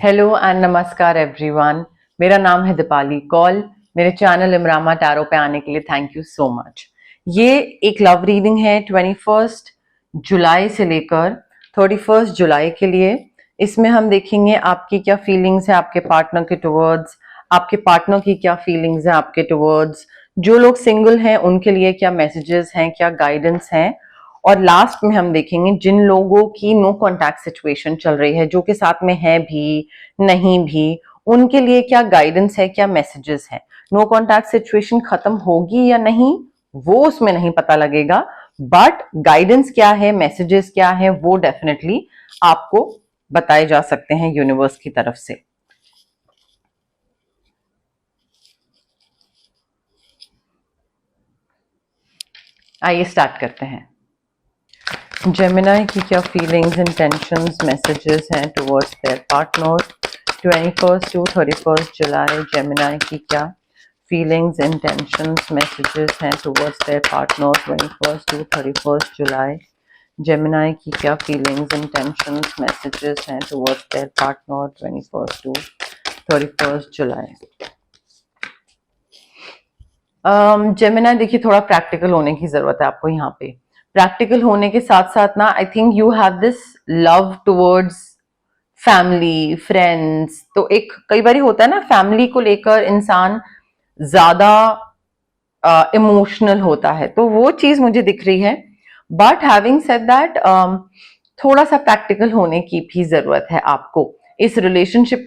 Hello and नमस्कार everyone. मेरा नाम है दीपाली कौल। मेरे चैनल इमरामा टैरो पे आने के लिए थैंक यू सो मच। ये एक लव रीडिंग है 21 जुलाई से लेकर 31 जुलाई के लिए। इसमें हम देखेंगे आपकी क्या फीलिंग्स है आपके पार्टनर के टुवर्ड्स, आपके पार्टनर की क्या फीलिंग्स है आपके टुवर्ड्स, जो लोग सिंगल हैं उनके लिए क्या मैसेजेस हैं, क्या गाइडेंस हैं, और लास्ट में हम देखेंगे जिन लोगों की नो कॉन्टैक्ट सिचुएशन चल रही है, जो के साथ में है भी नहीं भी, उनके लिए क्या गाइडेंस है, क्या मैसेजेस है। नो कॉन्टैक्ट सिचुएशन खत्म होगी या नहीं वो उसमें नहीं पता लगेगा, बट गाइडेंस क्या है, मैसेजेस क्या है, वो डेफिनेटली आपको बताए जा सकते हैं यूनिवर्स की तरफ से। आइए स्टार्ट करते हैं। जेमिनी की क्या फीलिंग्स, इंटेंशंस, मैसेजेस हैं towards their partner 21 to 31 July. Gemini की क्या फीलिंग्स, इंटेंशंस, मैसेजेस हैं towards their partner 21 to 31 July. Gemini की क्या फीलिंग्स, इंटेंशंस, मैसेजेस हैं towards their partner 21 to 31 July. Gemini देखिए, थोड़ा प्रैक्टिकल होने की जरूरत है आपको यहाँ पे। प्रैक्टिकल होने के साथ साथ ना, आई think you have this love towards family friends. तो एक कई बार होता है ना, फैमिली को लेकर इंसान ज्यादा इमोशनल होता है, तो वो चीज मुझे दिख रही है। बट हैविंग सेड दैट, थोड़ा सा प्रैक्टिकल होने की भी जरूरत है आपको इस रिलेशनशिप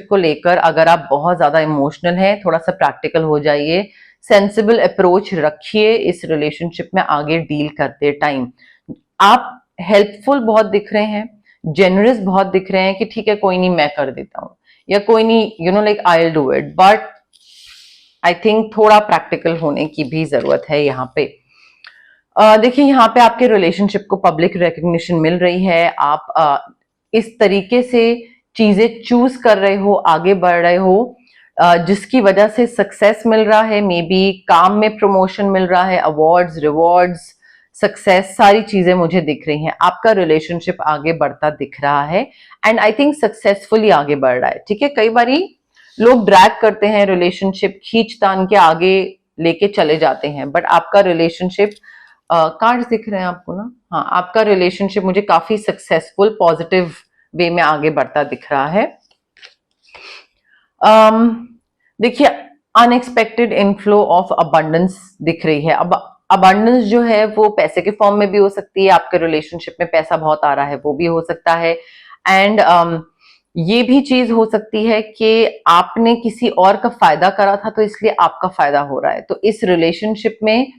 को लेकर। अगर आप बहुत ज्यादा इमोशनल हैं, थोड़ा सा प्रैक्टिकल हो जाइए, सेंसिबल अप्रोच रखिए इस रिलेशनशिप में आगे डील करते टाइम। आप हेल्पफुल बहुत दिख रहे हैं, जेनरस बहुत दिख रहे हैं कि ठीक है कोई नहीं मैं कर देता हूँ, या कोई नहीं like I will do it, but I think थोड़ा प्रैक्टिकल होने की भी जरूरत है यहाँ पे। देखिए, यहाँ पे आपके रिलेशनशिप को पब्लिक रिकग्निशन मिल रही है। आप इस तरीके से चीजें चूज कर रहे हो, आगे बढ़ रहे हो, जिसकी वजह से सक्सेस मिल रहा है, मे बी काम में प्रमोशन मिल रहा है, अवार्ड्स, रिवॉर्ड्स, सक्सेस, सारी चीजें मुझे दिख रही हैं। आपका रिलेशनशिप आगे बढ़ता दिख रहा है एंड आई थिंक सक्सेसफुली आगे बढ़ रहा है। ठीक है, कई बारी लोग ड्रैग करते हैं रिलेशनशिप, खींच तान के आगे लेके चले जाते हैं, बट आपका रिलेशनशिप, कार्ड्स दिख रहे हैं आपको ना, हाँ, आपका रिलेशनशिप मुझे काफी सक्सेसफुल पॉजिटिव वे में आगे बढ़ता दिख रहा है। देखिए, अनएक्सपेक्टेड इनफ्लो ऑफ अबंडेंस दिख रही है। अब अबंडेंस जो है वो पैसे के फॉर्म में भी हो सकती है, आपके रिलेशनशिप में पैसा बहुत आ रहा है वो भी हो सकता है, एंड ये भी चीज हो सकती है कि आपने किसी और का फायदा करा था तो इसलिए आपका फायदा हो रहा है। तो इस रिलेशनशिप में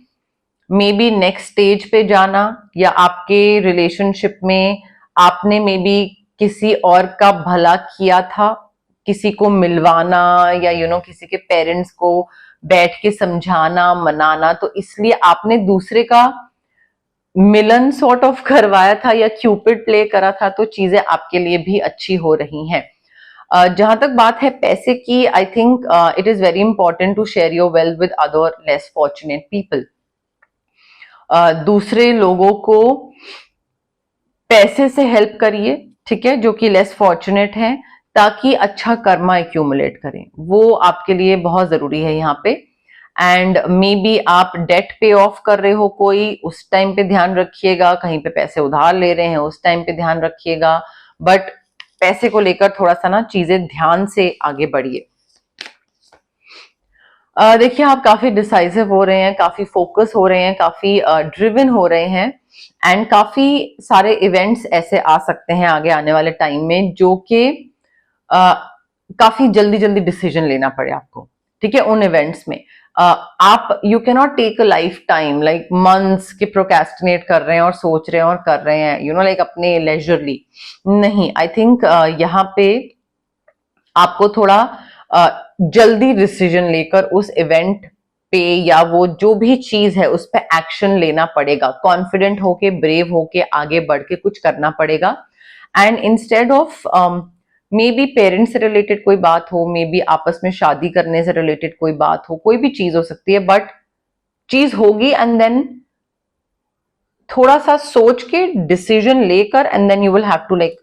मे बी नेक्स्ट स्टेज पे जाना, या आपके रिलेशनशिप में आपने मे बी किसी और का भला किया था, किसी को मिलवाना, या किसी के पेरेंट्स को बैठ के समझाना, मनाना, तो इसलिए आपने दूसरे का मिलन सॉर्ट ऑफ करवाया था या क्यूपिड प्ले करा था, तो चीजें आपके लिए भी अच्छी हो रही हैं। जहां तक बात है पैसे की, I think it is very important to share your wealth with other less fortunate people. दूसरे लोगों को पैसे से हेल्प करिए, ठीक है, जो कि लेस फॉर्चुनेट हैं, ताकि अच्छा कर्मा एक्यूमुलेट करें, वो आपके लिए बहुत जरूरी है यहाँ पे। एंड मे बी आप डेट पे ऑफ कर रहे हो कोई, उस टाइम पे ध्यान रखिएगा, कहीं पे पैसे उधार ले रहे हैं उस टाइम पे ध्यान रखिएगा, बट पैसे को लेकर थोड़ा सा ना चीजें ध्यान से आगे बढ़िए। देखिए, आप काफी डिसाइसिव हो रहे हैं, काफी फोकस हो रहे हैं, काफी ड्रिवन हो रहे हैं, एंड काफी सारे इवेंट्स ऐसे आ सकते हैं आगे आने वाले टाइम में जो कि काफी जल्दी जल्दी डिसीजन लेना पड़े आपको। ठीक है, उन इवेंट्स में आप you can not take a lifetime like months के प्रोकेस्टिनेट कर रहे हैं और सोच रहे हैं और कर रहे हैं, लाइक अपने लेजरली नहीं। आई थिंक यहाँ पे आपको थोड़ा जल्दी डिसीजन लेकर उस इवेंट पे या वो जो भी चीज है उस पर एक्शन लेना पड़ेगा, कॉन्फिडेंट होके, ब्रेव होके, आगे बढ़ के कुछ करना पड़ेगा। And instead of may be parents से रिलेटेड कोई बात हो, मे बी आपस में शादी करने से रिलेटेड कोई बात हो, कोई भी चीज हो सकती है, बट चीज होगी एंड देन थोड़ा सा सोच के डिसीजन लेकर, and then you will have to like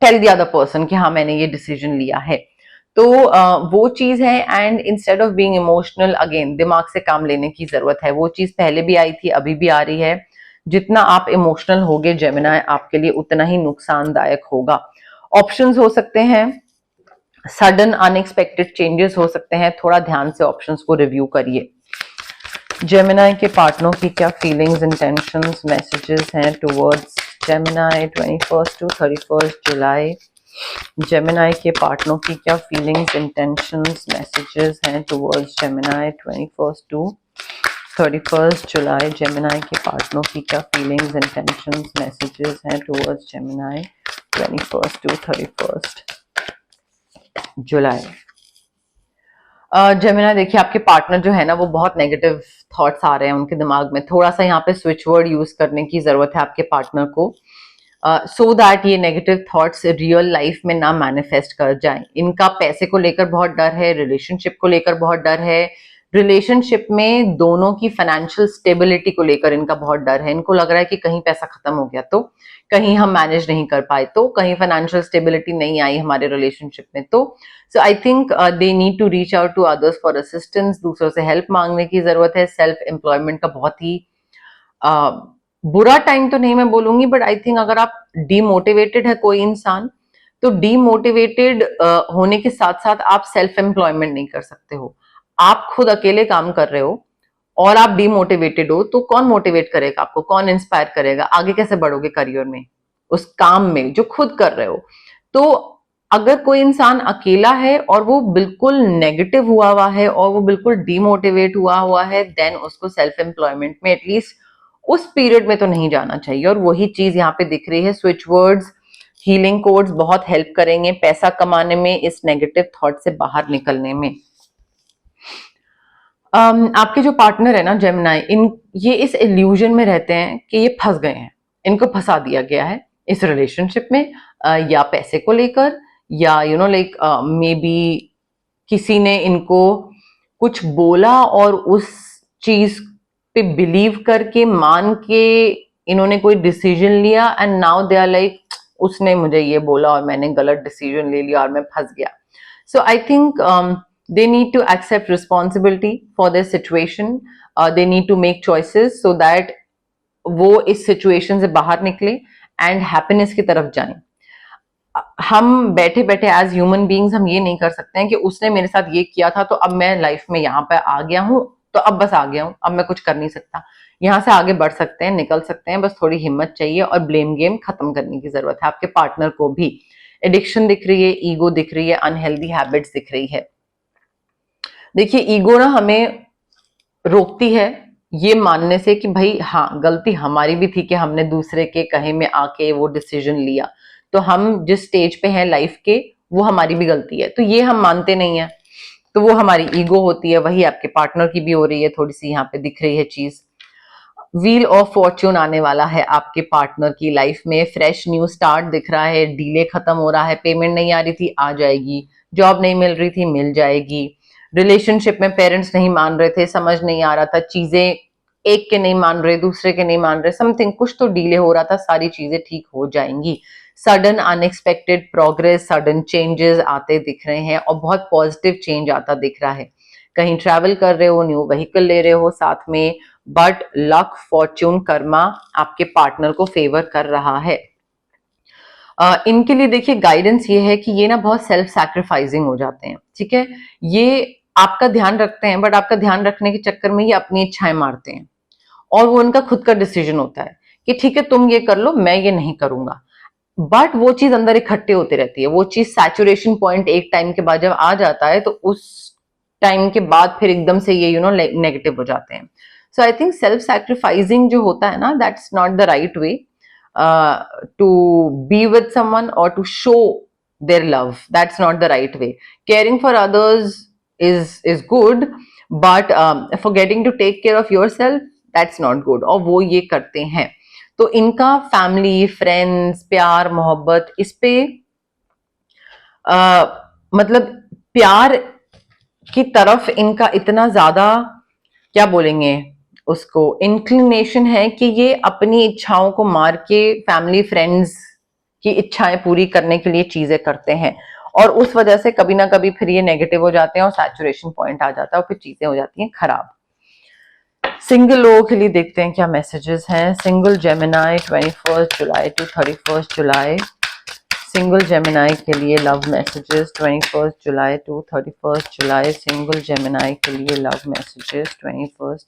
tell the other person कि हाँ मैंने ये डिसीजन लिया है। तो वो चीज है। And instead of being emotional, again दिमाग से काम लेने की जरूरत है। वो चीज पहले भी आई थी, अभी भी आ रही है। जितना आप इमोशनल होगे जेमिनाई, आपके लिए उतना ही नुकसानदायक होगा। ऑप्शंस हो सकते हैं, सडन अनएक्सपेक्टेड चेंजेस हो सकते हैं। थोड़ा ध्यान से ऑप्शंस को रिव्यू करिए। जेमिनाई के पार्टनर की क्या फीलिंग्स, इंटेंशंस, मैसेजेस हैं towards Gemini 21 to 31 July. Gemini के पार्टनर की क्या फीलिंग्स, इंटेंशंस, मैसेजेस हैं towards Gemini 21 to 31 July. Gemini के पार्टनर की क्या फीलिंग्स, इंटेंशंस, मैसेजेस हैं towards Gemini 21 to 31 July. Gemini देखिए, आपके पार्टनर जो है ना वो बहुत नेगेटिव थॉट्स आ रहे हैं उनके दिमाग में। थोड़ा सा यहाँ पे स्विच वर्ड यूज करने की जरूरत है आपके पार्टनर को, सो दैट ये नेगेटिव थॉट्स रियल लाइफ में ना मैनिफेस्ट कर जाएं। इनका पैसे को लेकर बहुत डर है, रिलेशनशिप को लेकर बहुत डर है, रिलेशनशिप में दोनों की फाइनेंशियल स्टेबिलिटी को लेकर इनका बहुत डर है। इनको लग रहा है कि कहीं पैसा खत्म हो गया तो, कहीं हम मैनेज नहीं कर पाए तो, कहीं फाइनेंशियल स्टेबिलिटी नहीं आई हमारे रिलेशनशिप में तो। So I think they need to reach out to others for assistance. दूसरों से हेल्प मांगने की जरूरत है। सेल्फ एम्प्लॉयमेंट का बहुत ही बुरा टाइम तो नहीं मैं बोलूंगी, बट आई थिंक अगर आप डीमोटिवेटेड है कोई इंसान, तो डीमोटिवेटेड होने के साथ साथ आप सेल्फ एम्प्लॉयमेंट नहीं कर सकते हो। आप खुद अकेले काम कर रहे हो और आप डीमोटिवेटेड हो, तो कौन मोटिवेट करेगा आपको, कौन इंस्पायर करेगा, आगे कैसे बढ़ोगे करियर में, उस काम में जो खुद कर रहे हो। तो अगर कोई इंसान अकेला है और वो बिल्कुल नेगेटिव हुआ है और वो बिल्कुल डीमोटिवेट हुआ है, देन उसको सेल्फ एम्प्लॉयमेंट में एटलीस्ट उस पीरियड में तो नहीं जाना चाहिए। और वही चीज यहाँ पे दिख रही है। स्विच वर्ड्स, हीलिंग कोड्स बहुत हेल्प करेंगे पैसा कमाने में, इस नेगेटिव थॉट से बाहर निकलने में। आपके जो पार्टनर है ना जेमिनाई, ये इस इल्यूजन में रहते हैं कि ये फंस गए हैं, इनको फंसा दिया गया है इस रिलेशनशिप में, या पैसे को लेकर, या लाइक मे बी किसी ने इनको कुछ बोला और उस चीज पे बिलीव करके, मान के इन्होंने कोई डिसीजन लिया, and now they are like उसने मुझे ये बोला और मैंने गलत डिसीजन ले लिया और मैं फंस गया। So I think they need to accept responsibility for their situation. They need to make choices so that वो इस सिचुएशन से बाहर निकले एंड हैप्पीनेस की तरफ जाएं। हम बैठे बैठे एज ह्यूमन बीइंग्स हम ये नहीं कर सकते हैं कि उसने मेरे साथ ये किया था तो अब मैं लाइफ में यहाँ पे आ गया हूँ, तो अब बस आ गया हूँ, अब मैं कुछ कर नहीं सकता। यहाँ से आगे बढ़ सकते हैं, निकल सकते हैं, बस थोड़ी हिम्मत चाहिए और ब्लेम गेम खत्म करने की जरूरत है। आपके पार्टनर को भी एडिक्शन दिख रही है, ईगो दिख रही है, अनहेल्दी हैबिट्स दिख रही है। देखिए, ईगो ना हमें रोकती है ये मानने से कि भाई हाँ, गलती हमारी भी थी कि हमने दूसरे के कहे में आके वो डिसीजन लिया, तो हम जिस स्टेज पे हैं लाइफ के, वो हमारी भी गलती है, तो ये हम मानते नहीं है, तो वो हमारी ईगो होती है। वही आपके पार्टनर की भी हो रही है, थोड़ी सी यहाँ पे दिख रही है चीज। व्हील ऑफ फॉर्च्यून आने वाला है आपके पार्टनर की लाइफ में। फ्रेश न्यू स्टार्ट दिख रहा है, डीले खत्म हो रहा है, पेमेंट नहीं आ रही थी आ जाएगी, जॉब नहीं मिल रही थी मिल जाएगी, रिलेशनशिप में पेरेंट्स नहीं मान रहे थे, समझ नहीं आ रहा था, चीजें एक के नहीं मान रहे, दूसरे के नहीं मान रहे, समथिंग कुछ तो डीले हो रहा था, सारी चीजें ठीक हो जाएंगी। Sudden unexpected progress, sudden changes आते दिख रहे हैं और बहुत पॉजिटिव चेंज आता दिख रहा है। कहीं ट्रैवल कर रहे हो, न्यू व्हीकल ले रहे हो साथ में, बट लक, फॉर्च्यून, कर्मा आपके पार्टनर को फेवर कर रहा है। इनके लिए देखिए गाइडेंस ये है कि ये ना बहुत सेल्फ सैक्रिफाइसिंग हो जाते हैं, ठीक है। ये आपका ध्यान रखते हैं, बट आपका ध्यान रखने के चक्कर में ये अपनी इच्छाएं मारते हैं, और वो उनका खुद का डिसीजन होता है कि ठीक है तुम ये कर लो, मैं ये नहीं करूंगा। बट वो चीज अंदर इकट्ठे होती रहती है, वो चीज सैचुरेशन पॉइंट एक टाइम के बाद जब आ जाता है, तो उस टाइम के बाद फिर एकदम से ये नेगेटिव हो जाते हैं। सो आई थिंक सेल्फ सैक्रिफाइसिंग जो होता है ना, that's not the right way to be with someone or to show their love. That's not the right way. Caring for others is good, but forgetting to take care of yourself, that's not good. और वो ये करते हैं, तो इनका family, friends, प्यार, मोहब्बत, इस पे मतलब प्यार की तरफ इनका इतना ज्यादा, क्या बोलेंगे उसको, इंक्लिनेशन है कि ये अपनी इच्छाओं को मार के फैमिली फ्रेंड्स की इच्छाएं पूरी करने के लिए चीजें करते हैं, और उस वजह से कभी ना कभी फिर ये नेगेटिव हो जाते हैं और सैचुरेशन पॉइंट आ जाता है और फिर चीजें हो जाती हैं खराब। सिंगल लोगों के लिए देखते हैं क्या मैसेजेस हैं। Single Gemini 21 July to 31 July, single Gemini के लिए love messages 21 July to 31 July, single Gemini के लिए love messages 21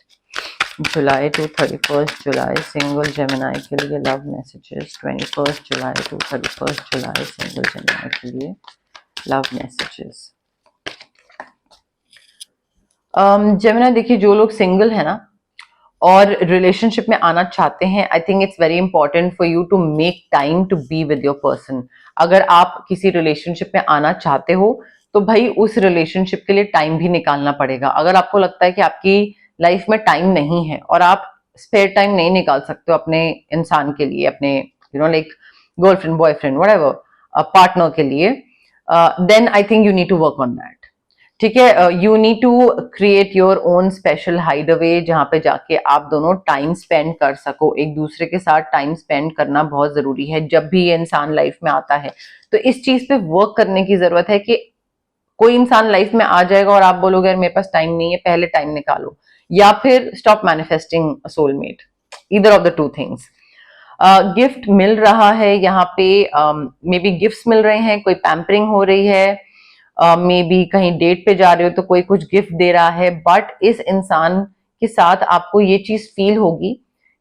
July to 31 July, single Gemini के लिए love messages 21 July to 31 July, single Gemini के लिए लव मैसेजेस। जेमिनाई देखिए, जो लोग सिंगल है ना और रिलेशनशिप में आना चाहते हैं, I think it's very important for you to make time to be with your person. अगर आप किसी रिलेशनशिप में आना चाहते हो तो भाई उस रिलेशनशिप के लिए टाइम भी निकालना पड़ेगा। अगर आपको लगता है कि आपकी लाइफ में टाइम नहीं है और आप स्पेयर टाइम नहीं निकाल सकते हो अपने इंसान के लिए, अपने like girlfriend, boyfriend, whatever, partner के लिए, then I think you need to work on that. ठीक है, you need to create your own special hideaway, जहां पे जाके आप दोनों टाइम स्पेंड कर सको। एक दूसरे के साथ टाइम स्पेंड करना बहुत जरूरी है जब भी ये इंसान लाइफ में आता है। तो इस चीज पे वर्क करने की जरूरत है कि कोई इंसान लाइफ में आ जाएगा और आप बोलोगे यार मेरे पास टाइम नहीं है, पहले टाइम निकालो, या फिर stop manifesting soulmate, either of the two things. Gift मिल रहा है यहाँ पे, मे बी गिफ्ट्स मिल रहे हैं, कोई पैम्परिंग हो रही है, मे बी कहीं डेट पे जा रहे हो तो कोई कुछ गिफ्ट दे रहा है, बट इस इंसान के साथ आपको ये चीज फील होगी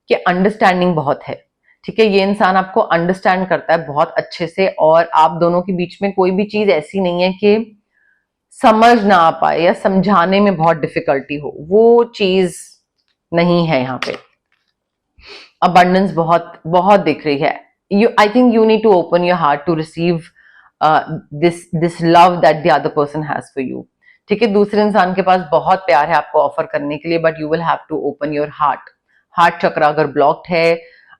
कि अंडरस्टैंडिंग बहुत है। ठीक है, ये इंसान आपको अंडरस्टैंड करता है बहुत अच्छे से, और आप दोनों के बीच में कोई भी चीज ऐसी नहीं है कि समझ ना आ पाए या समझाने में बहुत डिफिकल्टी हो, वो चीज नहीं है यहाँ पे। अबंडेंस बहुत बहुत दिख रही है। You, I think you need to open your heart to receive this love that the other person has for you. ठीक है, दूसरे इंसान के पास बहुत प्यार है आपको ऑफर करने के लिए, but you will have to open your heart. Heart chakra अगर ब्लॉक्ड है,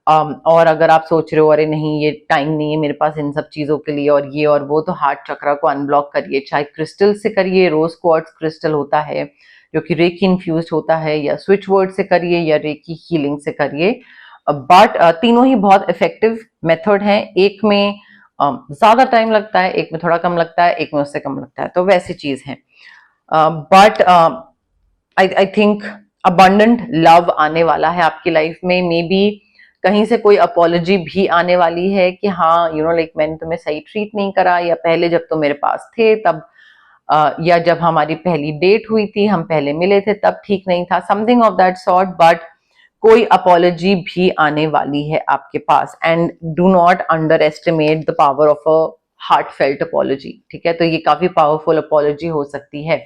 और अगर आप सोच रहे हो अरे नहीं ये टाइम नहीं है मेरे पास इन सब चीजों के लिए और ये और वो, तो हार्ट चक्र को अनब्लॉक करिए, चाहे क्रिस्टल से करिए, रोज क्वार्ट्ज क्रिस्टल होता है जो कि रेकी इन्फ्यूज होता है, या स्विच वर्ड से करिए, या रेकी हीलिंग से करिए। बट तीनों ही बहुत इफेक्टिव मेथड हैं। एक में ज्यादा टाइम लगता है, एक में थोड़ा कम लगता है, एक में उससे कम लगता है, तो वैसी चीज है। But I think abundant love आने वाला है आपकी लाइफ में। मे बी कहीं से कोई अपॉलॉजी भी आने वाली है कि हाँ लाइक मैंने तुम्हें सही ट्रीट नहीं करा, या पहले जब तुम मेरे पास थे तब, या जब हमारी पहली डेट हुई थी, हम पहले मिले थे तब ठीक नहीं था, something of that sort. But कोई अपॉलॉजी भी आने वाली है आपके पास, and do not underestimate the power of a heartfelt apology. ठीक है, तो ये काफी पावरफुल अपॉलॉजी हो सकती है।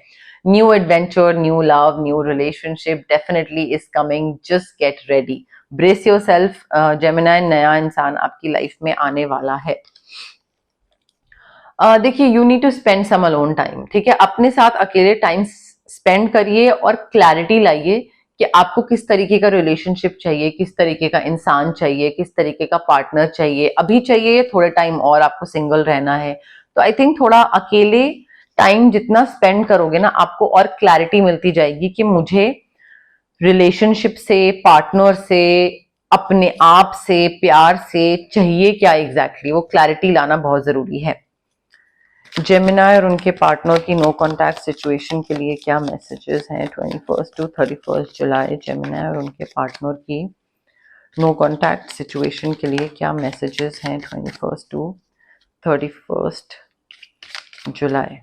New adventure, new love, new relationship definitely is coming, just get ready, brace yourself. Gemini, नया इंसान आपकी लाइफ में आने वाला है। देखिए, you need to spend some alone time. ठीक है, अपने साथ अकेले टाइम स्पेंड करिए और क्लैरिटी लाइए कि आपको किस तरीके का रिलेशनशिप चाहिए, किस तरीके का इंसान चाहिए, किस तरीके का पार्टनर चाहिए, अभी चाहिए या थोड़े टाइम और आपको सिंगल रहना है। तो आई थिंक थोड़ा अकेले टाइम जितना स्पेंड करोगे ना, आपको और क्लैरिटी मिलती जाएगी कि मुझे रिलेशनशिप से, पार्टनर से, अपने आप से, प्यार से चाहिए क्या एग्जैक्टली, वो क्लैरिटी लाना बहुत जरूरी है। जेमिनाई और उनके पार्टनर की नो कॉन्टैक्ट सिचुएशन के लिए क्या मैसेजेस हैं 21 टू 31 जुलाई। जेमिनाई और उनके पार्टनर की नो कॉन्टैक्ट सिचुएशन के लिए क्या मैसेजेस हैं 21 टू 31 जुलाई।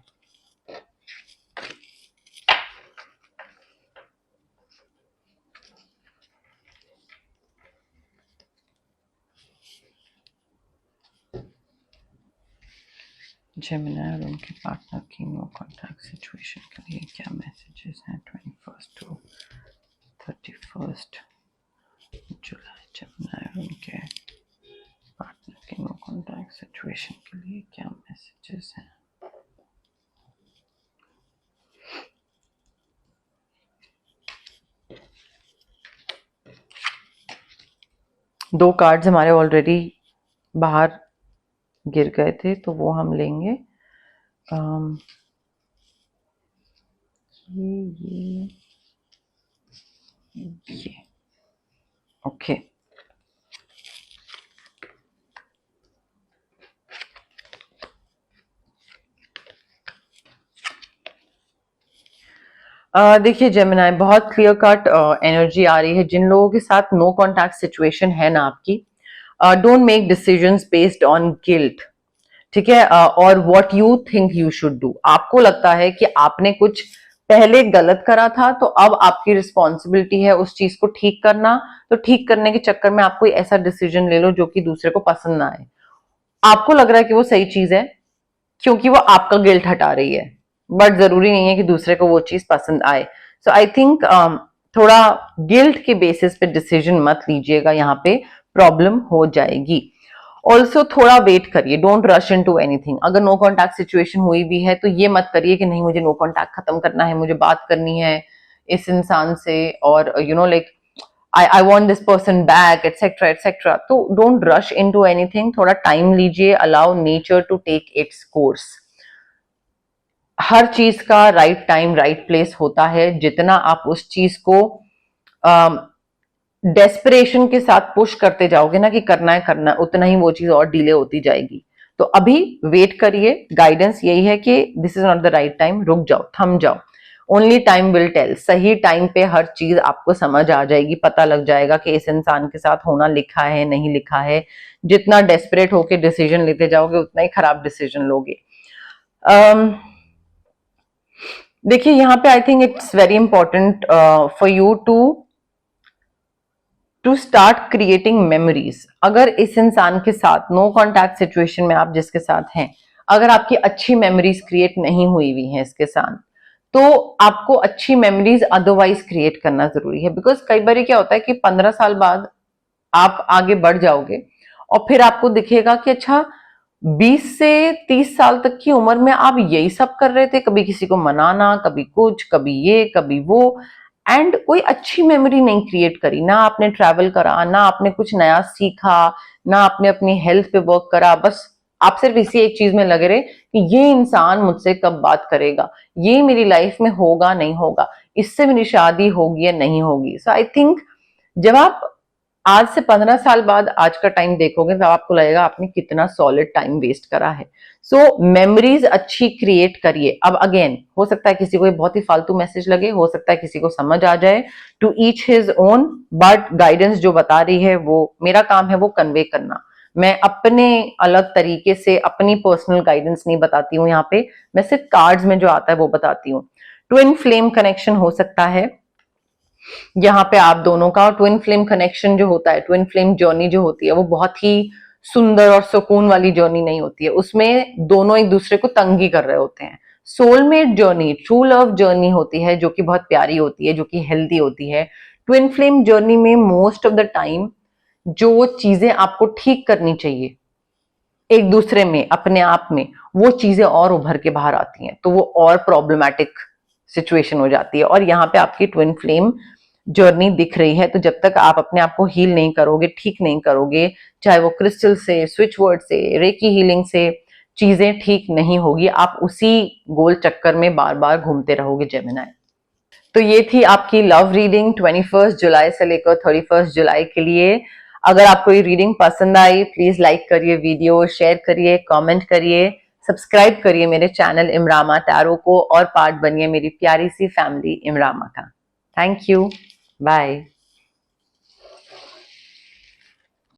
जेमिनाई और उनके पार्टनर की नो कॉन्टैक्ट सिचुएशन के लिए क्या मैसेजेस हैं 21 टू 31 जुलाई। जेमिनाई और उनके पार्टनर की नो कॉन्टैक्ट सिचुएशन के लिए क्या मैसेजेस हैं। दो कार्ड्स हमारे ऑलरेडी बाहर गिर गए थे तो वो हम लेंगे। ये ओके। देखिए जेमिनाई, बहुत क्लियर कट एनर्जी आ रही है। जिन लोगों के साथ नो कॉन्टैक्ट सिचुएशन है ना आपकी, don't make decisions based on guilt, ठीक है, और what you think you should do. आपको लगता है कि आपने कुछ पहले गलत करा था, तो अब आपकी रिस्पॉन्सिबिलिटी है उस चीज को ठीक करना। तो ठीक करने के चक्कर में आप कोई ऐसा डिसीजन ले लो जो कि दूसरे को पसंद ना आए। आपको लग रहा है कि वो सही चीज है क्योंकि वो आपका गिल्ट हटा रही है, बट जरूरी नहीं है कि दूसरे को वो चीज पसंद आए। सो आई थिंक थोड़ा गिल्ट के बेसिस पे डिसीजन मत लीजिएगा, यहाँ पे प्रॉब्लम हो जाएगी। ऑल्सो थोड़ा वेट करिए, don't rush into anything. अगर नो कॉन्टैक्ट सिचुएशन हुई भी है तो ये मत करिए कि नहीं मुझे नो कॉन्टैक्ट खत्म करना है, मुझे बात करनी है इस इंसान से, और you know like I want this person back, etc. etc. तो don't rush into anything, थोड़ा टाइम लीजिए, allow nature to take its course। हर चीज का राइट टाइम राइट प्लेस होता है। जितना आप उस चीज को डेस्परेशन के साथ पुश करते जाओगे ना कि करना है करना है, उतना ही वो चीज और डिले होती जाएगी। तो अभी वेट करिए, गाइडेंस यही है कि this is not the right time, रुक जाओ, थम जाओ। Only time will tell. सही टाइम पे हर चीज आपको समझ आ जाएगी, पता लग जाएगा कि इस इंसान के साथ होना लिखा है नहीं लिखा है। जितना डेस्परेट होके डिसीजन लेते जाओगे उतना ही खराब डिसीजन लोगे। देखिए यहाँ पे I think it's very important for you to start creating memories. अगर इस इंसान के साथ नो कॉन्टैक्ट सिचुएशन में आप जिसके साथ हैं, अगर आपकी अच्छी मेमोरीज क्रिएट नहीं हुई हुई हैं इसके साथ, तो आपको अच्छी मेमोरीज अदरवाइज क्रिएट करना जरूरी है। बिकॉज कई बार क्या होता है कि 15 साल बाद आप आगे बढ़ जाओगे और फिर आपको दिखेगा कि अच्छा 20 से 30 साल तक की उम्र में आप यही सब कर रहे थे, कभी किसी को मनाना, कभी कुछ, कभी ये कभी वो, एंड कोई अच्छी मेमोरी नहीं क्रिएट करी। ना आपने ट्रैवल करा, ना आपने कुछ नया सीखा, ना आपने अपनी हेल्थ पे वर्क करा। बस आप सिर्फ इसी एक चीज में लगे रहे कि ये इंसान मुझसे कब बात करेगा, ये मेरी लाइफ में होगा नहीं होगा, इससे मेरी शादी होगी या नहीं होगी। सो आई थिंक जब आप आज से 15 साल बाद आज का टाइम देखोगे तो आपको लगेगा आपने कितना सॉलिड टाइम वेस्ट करा है। सो मेमोरीज अच्छी क्रिएट करिए। अब अगेन हो सकता है किसी को बहुत ही फालतू मैसेज लगे, हो सकता है किसी को समझ आ जाए, to each his own, but guidance जो बता रही है वो मेरा काम है वो कन्वे करना। मैं अपने अलग तरीके से अपनी पर्सनल गाइडेंस नहीं बताती हूँ यहाँ पे, मैं सिर्फ कार्ड्स में जो आता है वो बताती हूँ। ट्विन फ्लेम कनेक्शन हो सकता है यहाँ पे आप दोनों का। ट्विन फ्लेम कनेक्शन जो होता है, ट्विन फ्लेम जर्नी जो होती है, वो बहुत ही सुंदर और सुकून वाली जर्नी नहीं होती है। उसमें दोनों एक दूसरे को तंगी कर रहे होते हैं। Soulmate journey, true love journey होती है जो कि बहुत प्यारी होती है, जो कि हेल्दी होती है। ट्विन फ्लेम जर्नी में मोस्ट ऑफ द टाइम जो चीजें आपको ठीक करनी चाहिए एक दूसरे में, अपने आप में, वो चीजें और उभर के बाहर आती हैं, तो वो और प्रॉब्लमैटिक सिचुएशन हो जाती है। और यहाँ पे आपकी ट्विन फ्लेम जर्नी दिख रही है। तो जब तक आप अपने आप को हील नहीं करोगे, ठीक नहीं करोगे, चाहे वो क्रिस्टल से, स्विच वर्ड से, रेकी हीलिंग से, चीजें ठीक नहीं होगी। आप उसी गोल चक्कर में बार बार घूमते रहोगे जेमिनाई। तो ये थी आपकी लव रीडिंग 21 जुलाई से लेकर 31 जुलाई के लिए। अगर आपको ये रीडिंग पसंद आई, प्लीज लाइक करिए वीडियो, शेयर करिए, कमेंट करिए, सब्सक्राइब करिए मेरे चैनल इमरामा टैरो को, और पार्ट बनिए मेरी प्यारी सी फैमिली इमरामा का। Thank you, bye.